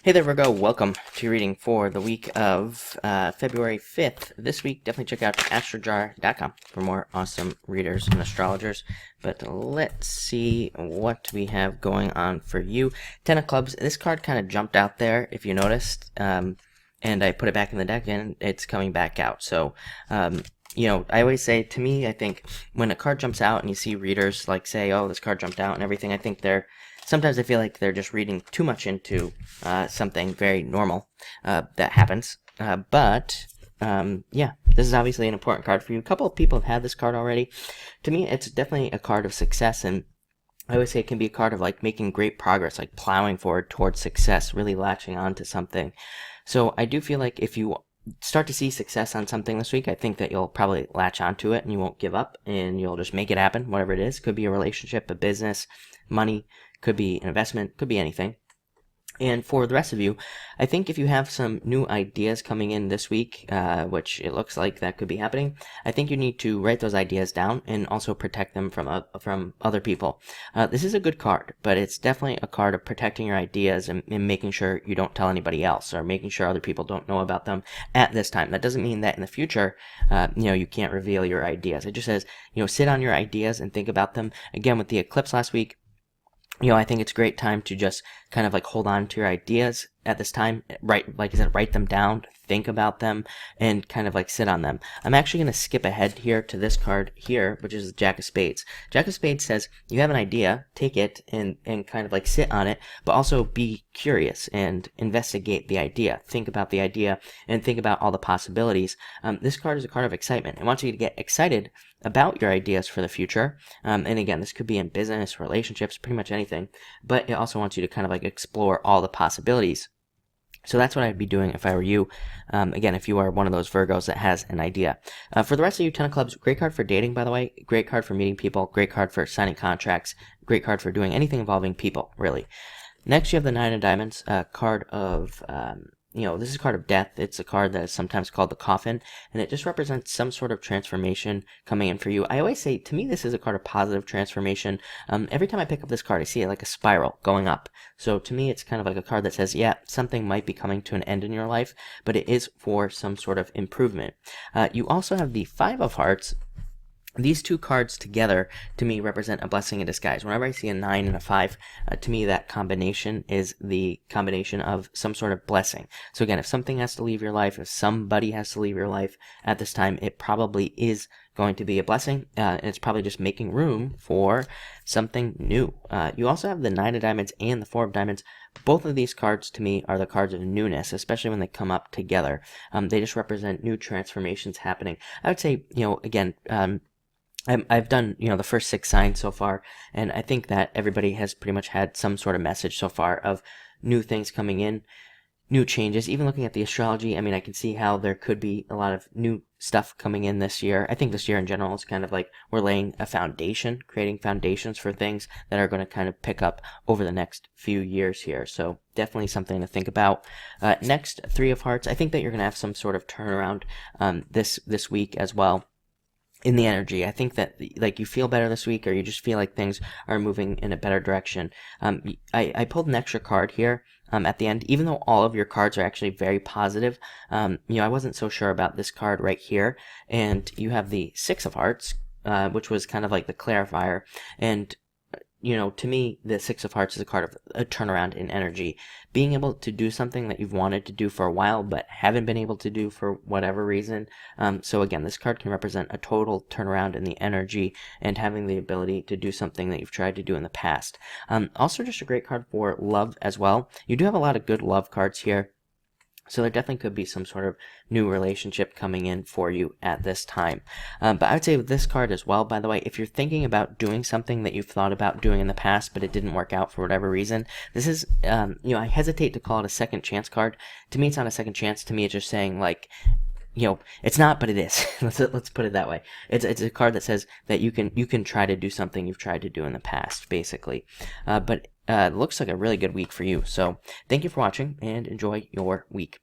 Hey there, Virgo. Welcome to your reading for the week of February 5th. This week, definitely check out astrojar.com for more awesome readers and astrologers. But let's see what we have going on for you. Ten of Clubs. This card kind of jumped out there, if you noticed. And I put it back in the deck, and it's coming back out. So, I always say, to me, I think when a card jumps out and you see readers like say, oh, this card jumped out and everything, I think sometimes I feel like they're just reading too much into something very normal that happens. But this is obviously an important card for you. A couple of people have had this card already. To me, it's definitely a card of success, and I always say it can be a card of like making great progress, like plowing forward towards success, really latching on to something. So I do feel like if you start to see success on something this week, I think that you'll probably latch onto it and you won't give up and you'll just make it happen, whatever it is. Could be a relationship, a business, money, could be an investment, could be anything. And for the rest of you, I think if you have some new ideas coming in this week, which it looks like that could be happening, I think you need to write those ideas down and also protect them from other people. This is a good card, but it's definitely a card of protecting your ideas and making sure you don't tell anybody else or making sure other people don't know about them at this time. That doesn't mean that in the future, you can't reveal your ideas. It just says, sit on your ideas and think about them. Again, with the eclipse last week, I think it's a great time to just kind of like hold on to your ideas at this time. Like I said, write them down, think about them, and kind of like sit on them. I'm actually going to skip ahead here to this card here, which is the Jack of Spades. Jack of Spades says you have an idea, take it and kind of like sit on it, but also be curious and investigate the idea. Think about the idea and think about all the possibilities. This card is a card of excitement. It wants you to get excited about your ideas for the future. And again, this could be in business, relationships, pretty much anything. But it also wants you to kind of like explore all the possibilities. So that's what I'd be doing if I were you. Again, if you are one of those Virgos that has an idea. For the rest of you, Ten of Clubs, great card for dating, by the way. Great card for meeting people. Great card for signing contracts. Great card for doing anything involving people, really. Next, you have the Nine of Diamonds, a card of... this is a card of death. It's a card that is sometimes called the coffin, and it just represents some sort of transformation coming in for you. I always say, to me, this is a card of positive transformation. Every time I pick up this card, I see it like a spiral going up. So to me, it's kind of like a card that says, yeah, something might be coming to an end in your life, but it is for some sort of improvement. You also have the Five of Hearts. These two cards together, to me, represent a blessing in disguise. Whenever I see a 9 and a 5, to me, that combination is the combination of some sort of blessing. So again, if something has to leave your life, if somebody has to leave your life at this time, it probably is going to be a blessing, and it's probably just making room for something new. You also have the 9 of Diamonds and the 4 of Diamonds. Both of these cards, to me, are the cards of newness, especially when they come up together. They just represent new transformations happening. I would say, again... I've done, the first 6 signs so far, and I think that everybody has pretty much had some sort of message so far of new things coming in, new changes. Even looking at the astrology, I can see how there could be a lot of new stuff coming in this year. I think this year in general is kind of like we're laying a foundation, creating foundations for things that are going to kind of pick up over the next few years here. So definitely something to think about. Next, 3 of Hearts. I think that you're going to have some sort of turnaround this week as well. In the energy, I think that like you feel better this week, or you just feel like things are moving in a better direction. I pulled an extra card here at the end, even though all of your cards are actually very positive. I wasn't so sure about this card right here, and you have the 6 of Hearts, which was kind of like the clarifier, and to me, the 6 of Hearts is a card of a turnaround in energy. Being able to do something that you've wanted to do for a while but haven't been able to do for whatever reason. So again, this card can represent a total turnaround in the energy and having the ability to do something that you've tried to do in the past. Also just a great card for love as well. You do have a lot of good love cards here. So there definitely could be some sort of new relationship coming in for you at this time. But I would say with this card as well, by the way, if you're thinking about doing something that you've thought about doing in the past, but it didn't work out for whatever reason, this is, I hesitate to call it a second chance card. To me, it's not a second chance. To me, it's just saying like, it's not, but it is. Let's put it that way. It's a card that says that you can try to do something you've tried to do in the past, basically. But it looks like a really good week for you. So thank you for watching and enjoy your week.